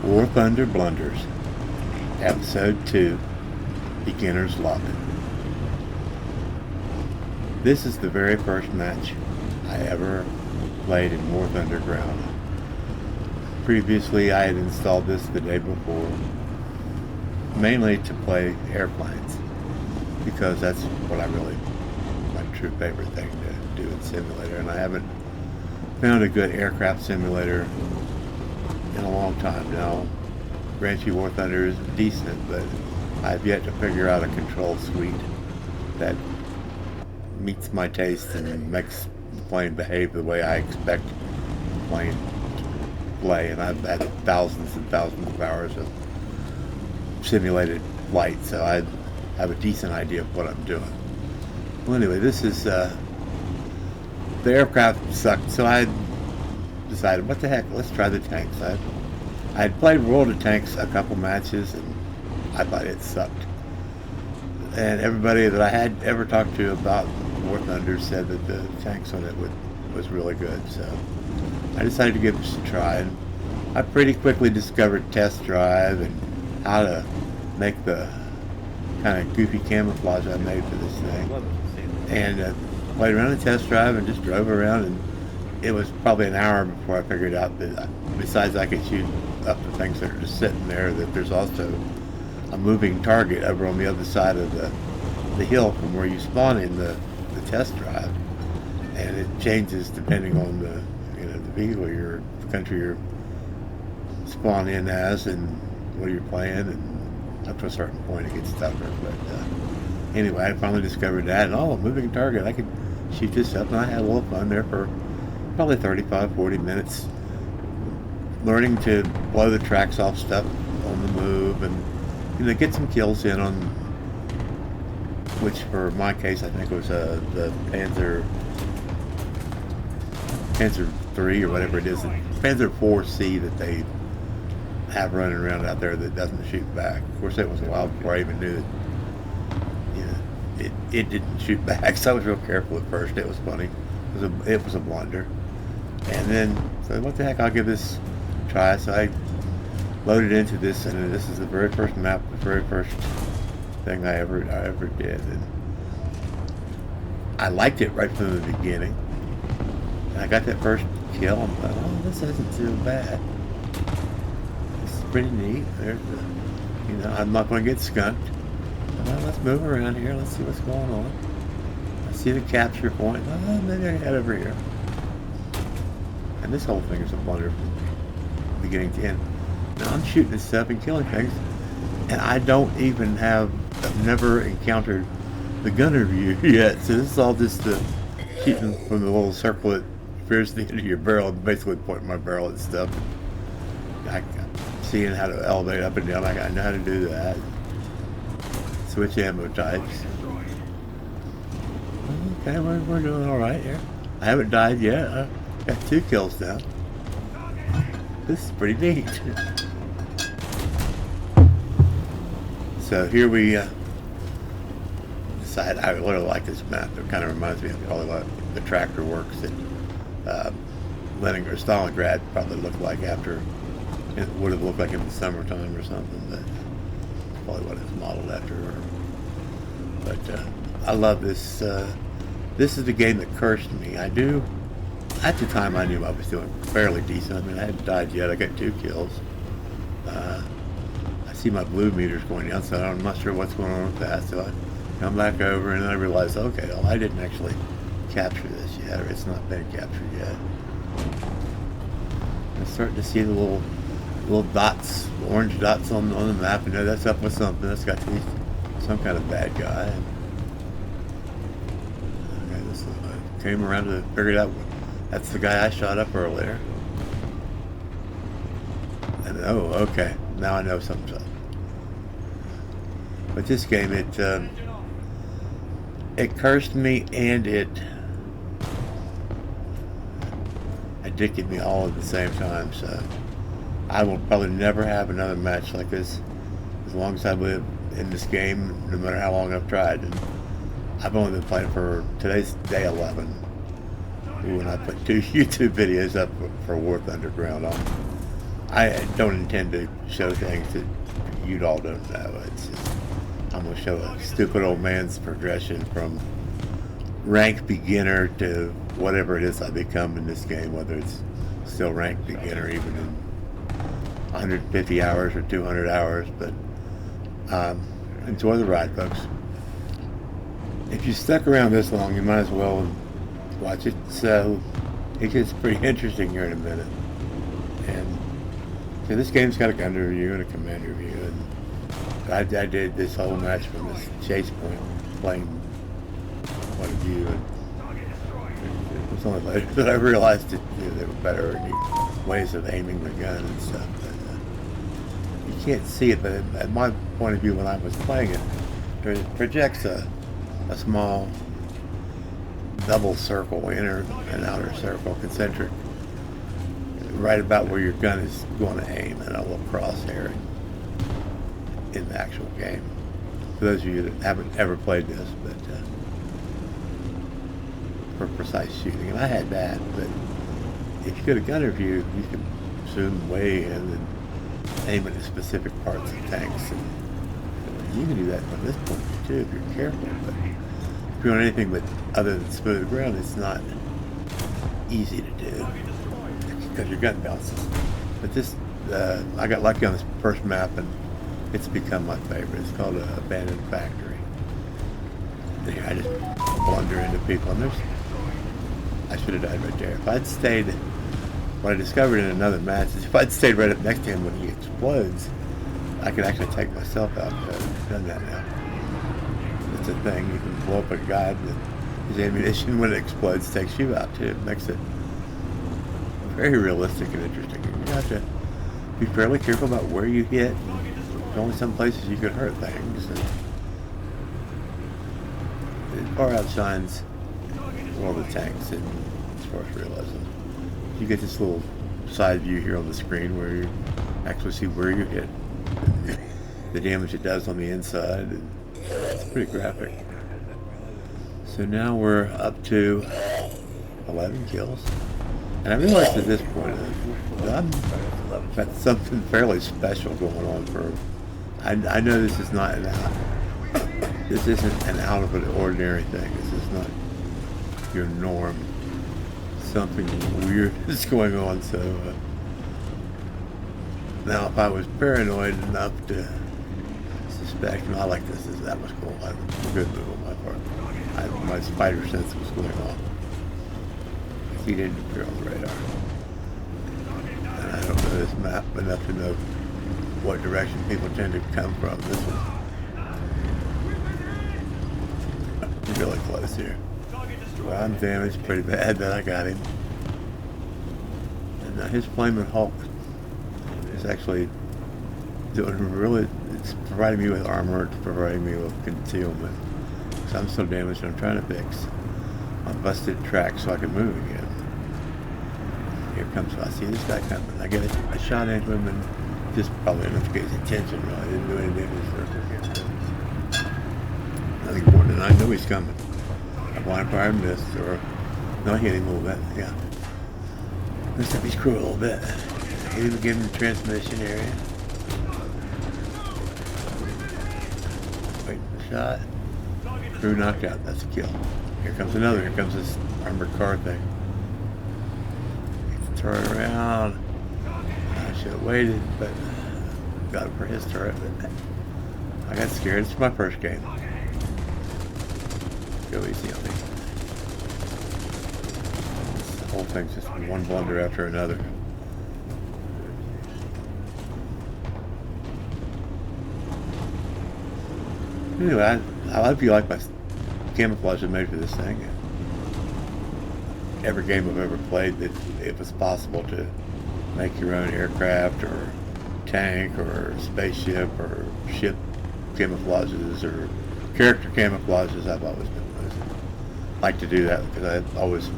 War Thunder Blunders, Episode 2, Beginner's Luck. This is the very first match I ever played in War Thunder Ground. Previously, I had installed this the day before, mainly to play airplanes, because that's what I really, my true favorite thing to do in simulator, and I haven't found a good aircraft simulator in a long time now. Grant you, War Thunder is decent, but I've yet to figure out a control suite that meets my taste and makes the plane behave the way I expect the plane to play. And I've had thousands and thousands of hours of simulated flight, so I have a decent idea of what I'm doing. Well, anyway, this is the aircraft sucked, so I decided, what the heck, let's try the tanks. I had played World of Tanks a couple matches, and I thought it sucked. And everybody that I had ever talked to about War Thunder said that the tanks on it was really good. So I decided to give this a try. And I pretty quickly discovered test drive and how to make the kind of goofy camouflage I made for this thing. And played around the test drive and just drove around, and it was probably an hour before I figured out that besides I could shoot up the things that are just sitting there, that there's also a moving target over on the other side of the hill from where you spawn in the test drive, and it changes depending on the vehicle, the country you're spawned in as, and what you're playing, and up to a certain point it gets tougher. But anyway, I finally discovered that, and a moving target, I could shoot this up, and I had a little fun there for probably 35-40 minutes learning to blow the tracks off stuff on the move, and get some kills in on, which for my case I think was the Panzer 3 or whatever it is, the Panzer 4C that they have running around out there that doesn't shoot back. Of course, it was a while before I even knew that it didn't shoot back, so I was real careful at first. It was funny. It was a blunder. And then, so what the heck, I'll give this a try. So I loaded into this, and this is the very first map, the very first thing I ever did. And I liked it right from the beginning. And I got that first kill, and I thought, oh, this isn't too bad. This is pretty neat. There's I'm not going to get skunked. Well, let's move around here. Let's see what's going on. I see the capture point. Oh, maybe I head over here. And this whole thing is a blunder from beginning to end. Now I'm shooting this stuff and killing things, and I don't even I've never encountered the gunner view yet. So this is all just the shooting from the little circle that appears at the end of your barrel, and basically pointing my barrel at stuff. Seeing how to elevate up and down, I know how to do that. Switch ammo types. Okay, we're doing all right here. I haven't died yet. I got 2 kills now. This is pretty neat. So here we decide. I really like this map. It kind of reminds me of probably like the tractor works that Lenin or Stalingrad probably looked like after. It would have looked like in the summertime or something, but that's probably what it's modeled after. But I love this. This is the game that cursed me. At the time I knew I was doing fairly decent. I mean, I hadn't died yet. I got 2 kills. I see my blue meters going down, so I'm not sure what's going on with that. So I come back over, and I realize, okay, well, I didn't actually capture this yet, or it's not been captured yet. I'm starting to see the little dots, orange dots on the map, and that's up with something. That's got to be some kind of bad guy. Okay, I came around to figure it out. That's the guy I shot up earlier. And oh, okay, now I know something's up. But this game, it cursed me, and it addicted me all at the same time. So I will probably never have another match like this as long as I live in this game, no matter how long I've tried. And I've only been playing for, today's day 11. When I put 2 YouTube videos up for War Thunder Ground on. I don't intend to show things that you all don't know. It's just, I'm going to show a stupid old man's progression from rank beginner to whatever it is I become in this game, whether it's still rank beginner even in 150 hours or 200 hours. But enjoy the ride, folks. If you stuck around this long, you might as well watch it. So it gets pretty interesting here in a minute. And so this game's got a gun review and a command review. And I did this whole match from this chase point, playing point of view. And it was only later that I realized that there were better ways of aiming the gun and stuff. But, you can't see it, but at my point of view when I was playing it, it projects a small double circle, inner and outer circle, concentric, right about where your gun is going to aim, and a little crosshair in the actual game. For those of you that haven't ever played this, but for precise shooting, and I had that. But if you go to gun review, you can zoom way in and aim at specific parts of tanks, and you can do that from this point too if you're careful. But if you're on anything but other than smooth ground, it's not easy to do because your gun bounces. But this, I got lucky on this first map, and it's become my favorite. It's called Abandoned Factory. And here I just blunder into people, and I should have died right there. If I'd stayed, what I discovered in another match is if I'd stayed right up next to him when he explodes, I could actually take myself out. I've done that now. It's a thing. You can blow up a guy with his ammunition when it explodes, takes you out too. It makes it very realistic and interesting. You have to be fairly careful about where you hit. There's only some places you can hurt things. And it far outshines all the tanks as far as realism. You get this little side view here on the screen where you actually see where you hit, the damage it does on the inside. And it's pretty graphic. So now we're up to 11 kills. And I realized at this point I've got something fairly special going on for. I know this is not this isn't an out of the ordinary thing. This is not your norm. Something weird is going on. So now, if I was paranoid enough to suspect, I like this. That was cool. That was a good move on my part. My spider sense was going off. He didn't appear on the radar. And I don't know this map enough to know what direction people tend to come from. This was really close here. Well, I'm damaged pretty bad, but I got him. And now his Flaming Hulk is actually doing really, it's providing me with armor, it's providing me with concealment. So I'm so damaged, I'm trying to fix my busted track so I can move again. Here comes, I see this guy coming. I get a shot into him and just probably enough to get his attention. Really, I didn't do any damage for nothing more than I know he's coming. I blind fire missed, or no, I hit him a little bit. Yeah, messed up his crew a little bit. Hit him, give him the transmission area. Wait for the shot. Crew knocked out. That's a kill. Here comes another. Here comes this armored car thing. Turn around. I should have waited, but got him for his turret. But I got scared. It's my first game. Go easy on me. The whole thing's just one blunder after another. Anyway, I hope you like my camouflage I made for this thing. Every game I've ever played, that it was possible to make your own aircraft or tank or spaceship or ship camouflages or character camouflages, I've always been like to do that because I've always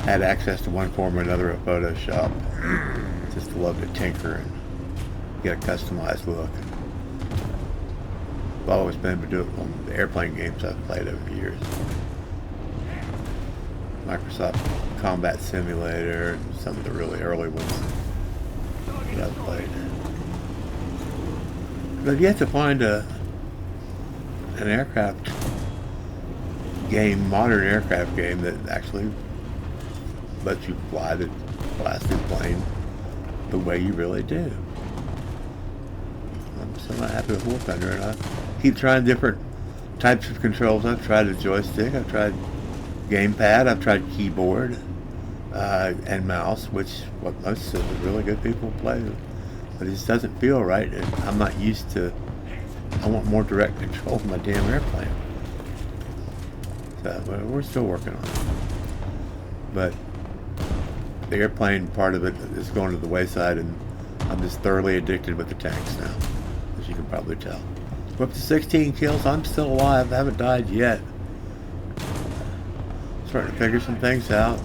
had access to one form or another of Photoshop. Just love to tinker and get a customized look. I've always been able to do it on the airplane games I've played over the years. Microsoft Combat Simulator and some of the really early ones. that I've played. But I've yet to find an aircraft game, modern aircraft game, that actually lets you fly the blasted plane the way you really do. I'm so not happy with War Thunder, and I keep trying different types of controls. I've tried a joystick, I've tried gamepad, I've tried keyboard and mouse, which what most of the really good people play, but it just doesn't feel right, and I'm not used to. I want more direct control of my damn airplane. So we're still working on it, but the airplane part of it is going to the wayside, and I'm just thoroughly addicted with the tanks now, as you can probably tell. We're up to 16 kills. I'm still alive. I haven't died yet. Starting to figure some things out,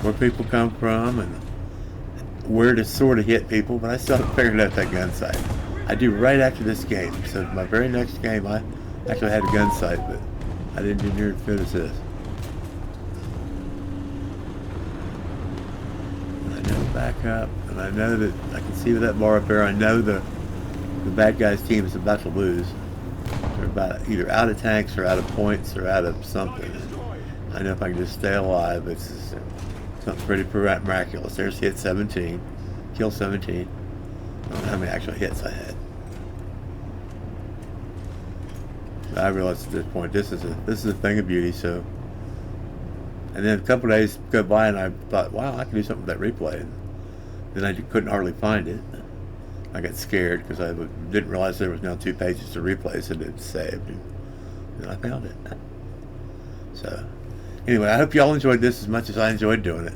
where people come from and where to sort of hit people, but I still haven't figured out that gun sight. I do right after this game. So my very next game, I actually had a gun sight, but I didn't do near as good as this. And I know back up, and I know that I can see with that bar up there. I know the bad guys' team is about to lose. They're about either out of tanks or out of points or out of something. And I know if I can just stay alive, it's just something pretty miraculous. There's hit 17, kill 17. I don't know how many actual hits I had. I realized at this point this is a thing of beauty. So, and then a couple of days go by, and I thought, wow, I can do something with that replay. And then I couldn't hardly find it. I got scared because I didn't realize there was now 2 pages to replay, so it saved, and then I found it. So, anyway, I hope y'all enjoyed this as much as I enjoyed doing it.